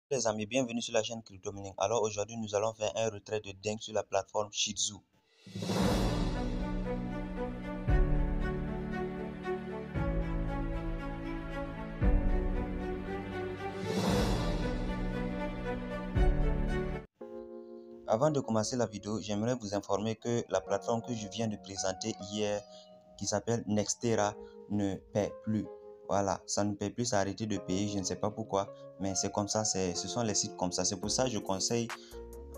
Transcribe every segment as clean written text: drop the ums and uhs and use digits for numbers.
Les amis, bienvenue sur la chaîne Crypto Mining. Alors aujourd'hui, nous allons faire un retrait de dingue sur la plateforme Shitzu. Avant de commencer la vidéo, j'aimerais vous informer que la plateforme que je viens de présenter hier, qui s'appelle Nextera, ne paie plus. Voilà, ça ne paie plus, ça a arrêté de payer, je ne sais pas pourquoi, mais c'est comme ça, ce sont les sites comme ça. C'est pour ça que je conseille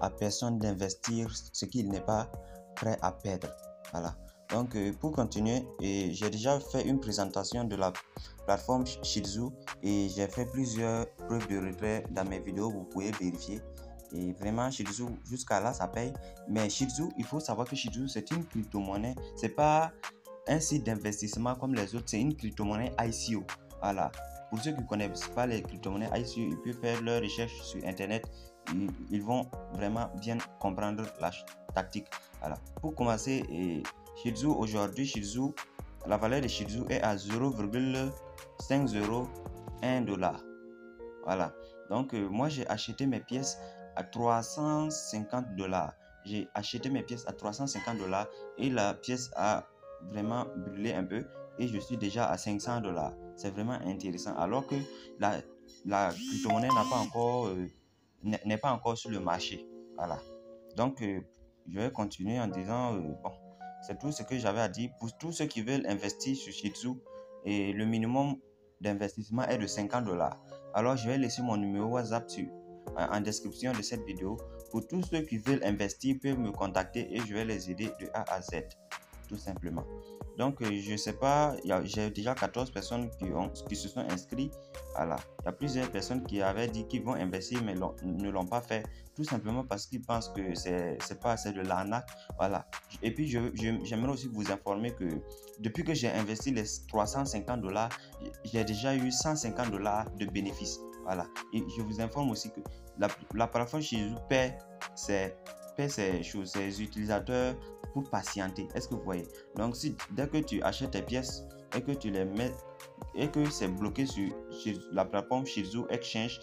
à personne d'investir ce qu'il n'est pas prêt à perdre. Voilà. Donc pour continuer, j'ai déjà fait une présentation de la plateforme Shitzu et j'ai fait plusieurs preuves de retrait dans mes vidéos, vous pouvez vérifier. Et vraiment, Shitzu, jusqu'à là, ça paye. Mais Shitzu, il faut savoir que Shitzu, c'est une crypto-monnaie. C'est pas un site d'investissement comme les autres, c'est une crypto-monnaie ICO. Voilà. Pour ceux qui ne connaissent pas les crypto-monnaies ICO, ils peuvent faire leur recherche sur Internet. Ils vont vraiment bien comprendre la tactique. Voilà. Pour commencer, Shitzu, aujourd'hui, Shitzu, la valeur de Shitzu est à 0,501 $. Voilà. Donc, moi, j'ai acheté mes pièces à 350 $. J'ai acheté mes pièces à 350 $ et la pièce a vraiment brûlé un peu et je suis déjà à 500 $. C'est vraiment intéressant. Alors que la crypto-monnaie n'est pas encore sur le marché. Voilà. Donc, je vais continuer en disant, bon, c'est tout ce que j'avais à dire. Pour tous ceux qui veulent investir sur Shitzu, et le minimum d'investissement est de 50 $. Alors, je vais laisser mon numéro WhatsApp en description de cette vidéo. Pour tous ceux qui veulent investir, ils peuvent me contacter et je vais les aider de A à Z, tout simplement. Donc, je ne sais pas, j'ai déjà 14 personnes qui se sont inscrites. Voilà. Il y a plusieurs personnes qui avaient dit qu'ils vont investir, mais ne l'ont pas fait, tout simplement parce qu'ils pensent que c'est de l'arnaque. Voilà. Et puis, j'aimerais aussi vous informer que depuis que j'ai investi les 350 $, j'ai déjà eu 150 $ de bénéfices. Voilà. Et je vous informe aussi que la plateforme chez vous paie ses utilisateurs pour patienter. Est-ce que vous voyez? Donc, dès que tu achètes tes pièces et que tu les mets et que c'est bloqué sur la plateforme Shitzu Exchange,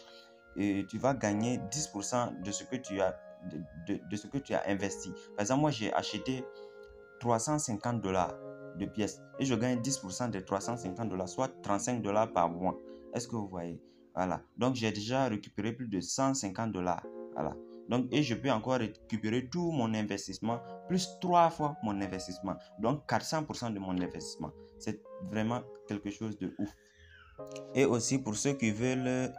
et tu vas gagner 10% de ce que tu as de ce que tu as investi. Par exemple, moi j'ai acheté 350 $ de pièces et je gagne 10% des 350 $, soit 35 $ par mois. Est-ce que vous voyez? Voilà. Donc j'ai déjà récupéré plus de 150 $. Voilà. Donc, et je peux encore récupérer tout mon investissement plus 3 fois mon investissement. Donc 400% de mon investissement. C'est vraiment quelque chose de ouf. Et aussi pour ceux qui veulent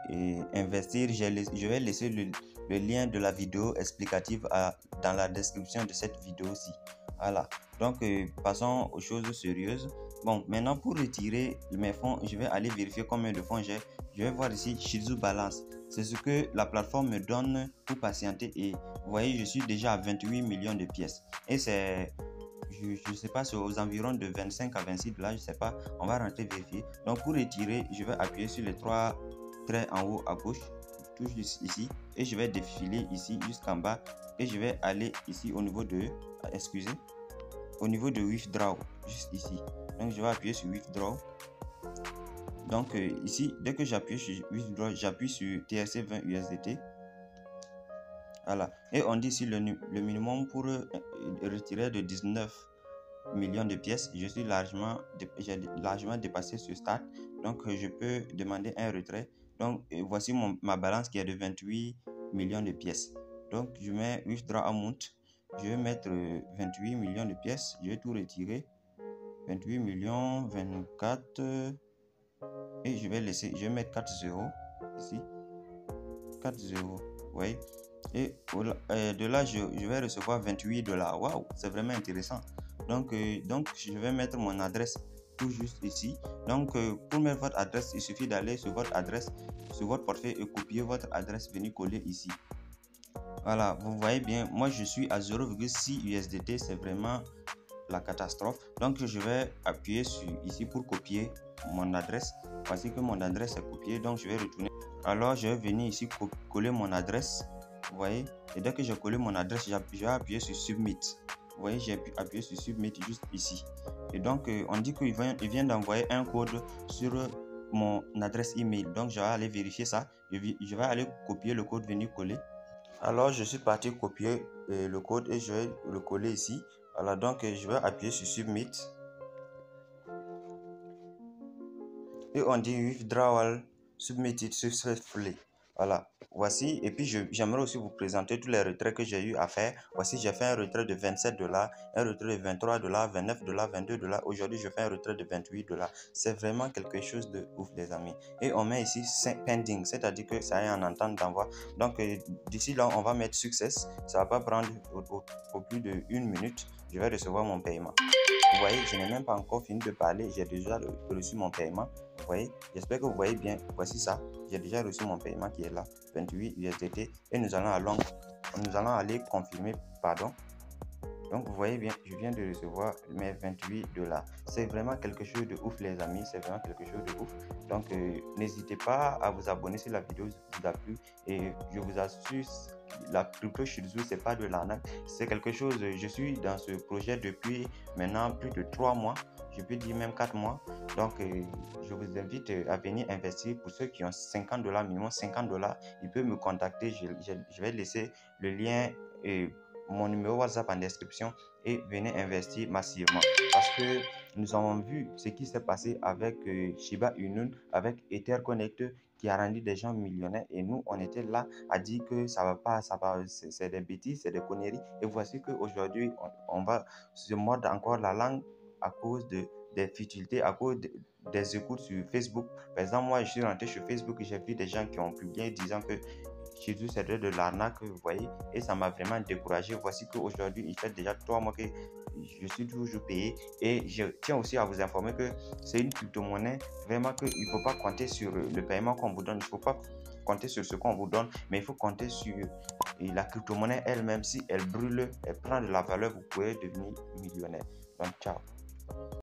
investir, je vais laisser le lien de la vidéo explicative dans la description de cette vidéo-ci. Voilà. Donc passons aux choses sérieuses. Bon, maintenant pour retirer mes fonds, je vais aller vérifier combien de fonds j'ai. Je vais voir ici Shitzu Balance. C'est ce que la plateforme me donne pour patienter. Et vous voyez, je suis déjà à 28 millions de pièces. Et c'est... je ne sais pas, c'est aux environs de 25 à 26 $, je ne sais pas, on va rentrer vérifier. Donc pour retirer, je vais appuyer sur les 3 traits en haut à gauche, touche ici, et je vais défiler ici jusqu'en bas, et je vais aller ici au niveau de, au niveau de Withdraw, juste ici. Donc je vais appuyer sur Withdraw. Donc ici, dès que j'appuie sur Withdraw, j'appuie sur TRC20 USDT. Voilà. Et on dit ici le minimum pour retirer de 19 millions de pièces. J'ai largement dépassé ce stade. Donc, je peux demander un retrait. Donc, voici ma balance qui est de 28 millions de pièces. Donc, je mets Withdraw Amount. Je vais mettre 28 millions de pièces. Je vais tout retirer. 28 millions, 24. Et je vais mettre 4 0 ici. 4 0. Oui. Et de là, je vais recevoir 28 $. Waouh, c'est vraiment intéressant. Donc, je vais mettre mon adresse tout juste ici. Donc, pour mettre votre adresse, il suffit d'aller sur votre adresse, sur votre portefeuille et copier votre adresse, venir coller ici. Voilà, vous voyez bien, moi je suis à 0,6 USDT, c'est vraiment la catastrophe. Donc, je vais appuyer ici pour copier mon adresse. Voici que mon adresse est copiée, donc je vais retourner. Alors, je vais venir ici coller mon adresse. Vous voyez, et dès que j'ai collé mon adresse, je vais appuyer sur Submit. Vous voyez, j'ai appuyé sur Submit juste ici. Et donc, on dit qu'il vient d'envoyer un code sur mon adresse email. Donc je vais aller vérifier ça. Je vais aller copier le code, venir coller. Alors je suis parti copier le code et je vais le coller ici. Voilà, donc je vais appuyer sur Submit. Et on dit Withdrawal Submitted Successfully. Voilà, voici. Et puis j'aimerais aussi vous présenter tous les retraits que j'ai eu à faire. Voici, j'ai fait un retrait de $27, un retrait de $23, $29, $22. Aujourd'hui, je fais un retrait de $28. C'est vraiment quelque chose de ouf, les amis. Et on met ici pending, c'est-à-dire que ça est en entente d'envoi. Donc d'ici là, on va mettre success. Ça va pas prendre au plus de 1 minute. Je vais recevoir mon paiement. Vous voyez, je n'ai même pas encore fini de parler, j'ai déjà reçu mon paiement. Vous voyez, j'espère que vous voyez bien. Voici ça, j'ai déjà reçu mon paiement qui est là, 28 USDT. Et nous allons aller confirmer, pardon. Donc vous voyez bien, je viens de recevoir mes $28. C'est vraiment quelque chose de ouf, les amis, c'est vraiment quelque chose de ouf. Donc n'hésitez pas à vous abonner si la vidéo vous a plu. Et je vous assure, la crypto Shirzoo, c'est pas de l'arnaque, c'est quelque chose. Je suis dans ce projet depuis maintenant plus de 3 mois, je peux dire même 4 mois. Donc je vous invite à venir investir. Pour ceux qui ont $50 minimum, $50, ils peuvent me contacter. Je vais laisser le lien et mon numéro WhatsApp en description et venez investir massivement, parce que nous avons vu ce qui s'est passé avec Shiba Inu, avec Ether Connect, qui a rendu des gens millionnaires, et nous on était là à dire que ça va pas, c'est des bêtises, c'est des conneries. Et voici qu'aujourd'hui on va se mordre encore la langue à cause des futilités, à cause des écoutes sur Facebook. Par exemple, moi je suis rentré sur Facebook et j'ai vu des gens qui ont publié disant que Shirzoo c'est de l'arnaque, vous voyez, et ça m'a vraiment découragé. Voici qu'aujourd'hui, il fait déjà 3 mois que je suis toujours payé. Et je tiens aussi à vous informer que c'est une crypto-monnaie, vraiment qu'il ne faut pas compter sur le paiement qu'on vous donne, il ne faut pas compter sur ce qu'on vous donne, mais il faut compter sur la crypto-monnaie elle-même. Si elle brûle, elle prend de la valeur, vous pouvez devenir millionnaire. Donc, ciao.